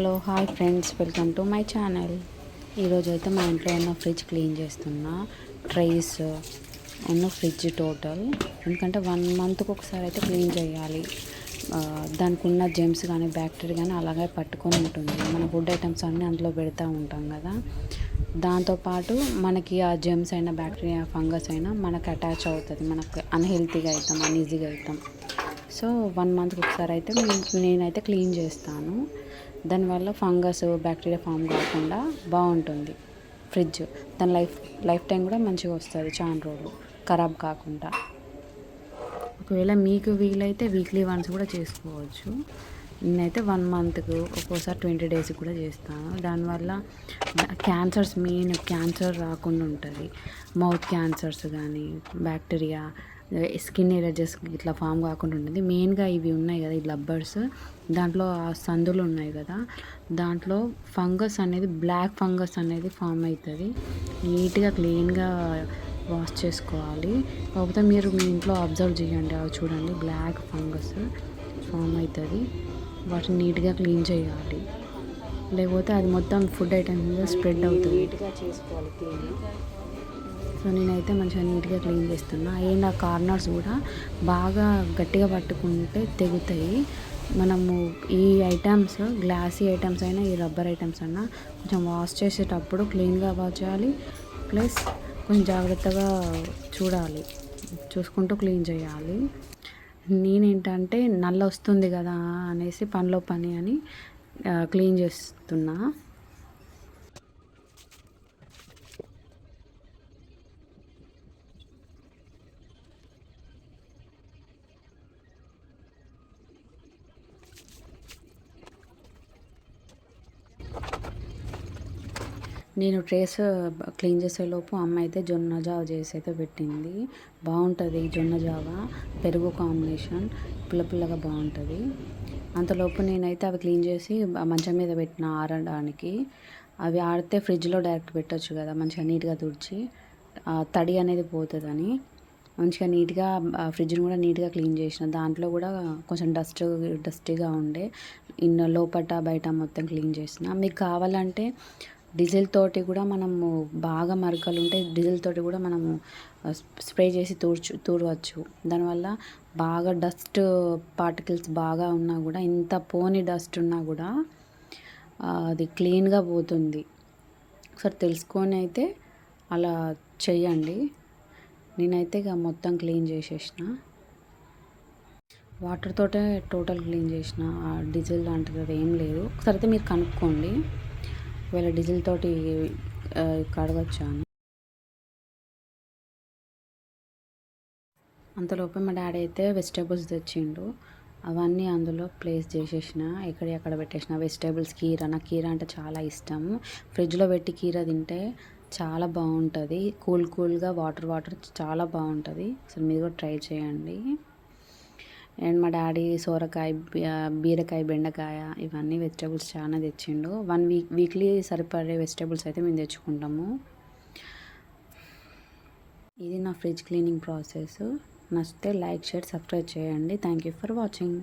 Hello hi friends, welcome to my channel. ఈరోజు అయితే మా ఇంట్లో ఉన్న ఫ్రిడ్జ్ క్లీన్ చేస్తున్నా. ట్రైస్ ఉన్న ఫ్రిడ్జ్ టోటల్, ఎందుకంటే 1 మంత్కి ఒకసారి అయితే క్లీన్ చేయాలి. దానికి ఉన్న జెమ్స్ కానీ బ్యాక్టీరియా కానీ అలాగే పట్టుకొని ఉంటుంది. మన ఫుడ్ ఐటమ్స్ అన్నీ అందులో పెడతా ఉంటాం కదా, దాంతోపాటు మనకి ఆ జెమ్స్ అయినా బ్యాక్టీరియా ఫంగస్ అయినా మనకు అటాచ్ అవుతుంది. మనకు అన్హెల్తీగా అవుతాం, అన్ఈజీగా అవుతాం. సో 1 మంత్కి ఒకసారి అయితే నేనైతే క్లీన్ చేస్తాను. దానివల్ల ఫంగస్ బ్యాక్టీరియా ఫామ్ కాకుండా బాగుంటుంది ఫ్రిడ్జ్. దాని లైఫ్ టైం కూడా మంచిగా వస్తుంది, చాలా రోజులు ఖరాబ్ కాకుండా. ఒకవేళ మీకు వీలైతే వీక్లీ వన్స్ కూడా చేసుకోవచ్చు. నేనైతే 1 మంత్కు ఒక్కోసారి 20 డేస్కి కూడా చేస్తాను. దానివల్ల క్యాన్సర్స్, మెయిన్ క్యాన్సర్ రాకుండా ఉంటుంది. మౌత్ క్యాన్సర్స్ కానీ బ్యాక్టీరియా, స్కిన్ ఎలర్జీస్ ఇట్లా ఫామ్ కాకుండా ఉంటుంది. మెయిన్గా ఇవి ఉన్నాయి కదా, ఈ లబ్బర్స్, దాంట్లో ఆ సందులు ఉన్నాయి కదా, దాంట్లో ఫంగస్ అనేది, బ్లాక్ ఫంగస్ అనేది ఫామ్ అవుతుంది. నీట్గా క్లీన్గా వాష్ చేసుకోవాలి. కాకపోతే మీరు మీ ఇంట్లో అబ్జర్వ్ చేయండి, అవి చూడండి, బ్లాక్ ఫంగస్ ఫామ్ అవుతుంది. వాటిని నీట్గా క్లీన్ చేయాలి, లేకపోతే అది మొత్తం ఫుడ్ ఐటమ్స్ మీద స్ప్రెడ్ అవుతుంది. నీట్గా చేసుకోవాలి క్లీన్. సో నేనైతే మంచిగా నీట్గా క్లీన్ చేస్తున్నా. అండ్ ఆ కార్నర్స్ కూడా బాగా గట్టిగా పట్టుకుంటే తెగుతాయి. మనము ఈ ఐటమ్స్, గ్లాసీ ఐటమ్స్ అయినా ఈ రబ్బర్ ఐటమ్స్ అయినా కొంచెం వాష్ చేసేటప్పుడు క్లీన్గా వాష్ చేయాలి. ప్లస్ కొంచెం జాగ్రత్తగా చూసుకుంటూ క్లీన్ చేయాలి. నేనేంటంటే నల్ల వస్తుంది కదా అనేసి పనిలో పని అని క్లీన్ చేస్తున్నా. నేను ట్రేస్ క్లీన్ చేసేలోపు అమ్మ అయితే జొన్న జావ చేసి అయితే పెట్టింది. బాగుంటుంది జొన్న జావ, పెరుగు కాంబినేషన్, పుల్లగా బాగుంటుంది. అంతలోపు నేనైతే అవి క్లీన్ చేసి మంచం మీద పెట్టిన ఆరడానికి. అవి ఆడితే ఫ్రిడ్జ్లో డైరెక్ట్ పెట్టచ్చు కదా, మంచిగా నీట్గా తుడిచి తడి అనేది పోతుందని మంచిగా నీట్గా ఫ్రిడ్జ్ని కూడా నీట్గా క్లీన్ చేసిన. దాంట్లో కూడా కొంచెం డస్టీగా ఉండే, లోపట బయట మొత్తం క్లీన్ చేసిన. మీకు కావాలంటే డీజిల్ తోటి కూడా మనము, బాగా మరకలు ఉంటే డీజిల్ తోటి కూడా మనము స్ప్రే చేసి తూడవచ్చు. దానివల్ల బాగా డస్ట్ పార్టికల్స్ బాగా ఉన్నా కూడా, ఇంత పోని డస్ట్ ఉన్నా కూడా అది క్లీన్గా పోతుంది. ఒకసారి తెలుసుకొని అయితే అలా చెయ్యండి. నేనైతే ఇక మొత్తం క్లీన్ చేసేసిన, వాటర్ తోటే టోటల్ క్లీన్ చేసిన. డీజిల్ లాంటిది అది ఏం లేదు. ఒకసారి అయితే మీరు కనుక్కోండి, ఒకవేళ డీజిల్ తోటి కడగచ్చా అని. అంతలోపే మా డాడీ అయితే వెజిటేబుల్స్ తెచ్చిండు. అవన్నీ అందులో ప్లేస్ చేసేసిన, ఎక్కడ పెట్టేసిన. వెజిటేబుల్స్, కీర, నాకు కీర అంటే చాలా ఇష్టం. ఫ్రిడ్జ్లో పెట్టి కీర తింటే చాలా బాగుంటుంది. కూల్గా వాటర్ చాలా బాగుంటుంది. అసలు మీరు కూడా ట్రై చేయండి. అండ్ మా డాడీ సోరకాయ, బీరకాయ, బెండకాయ, ఇవన్నీ వెజిటేబుల్స్ చాలా తెచ్చిండు. వీక్లీ సరిపడే వెజిటేబుల్స్ అయితే మేము తెచ్చుకుంటాము. ఇది నా ఫ్రిడ్జ్ క్లీనింగ్ ప్రాసెస్. నచ్చితే లైక్, షేర్, సబ్స్క్రైబ్ చేయండి. Thank you for watching.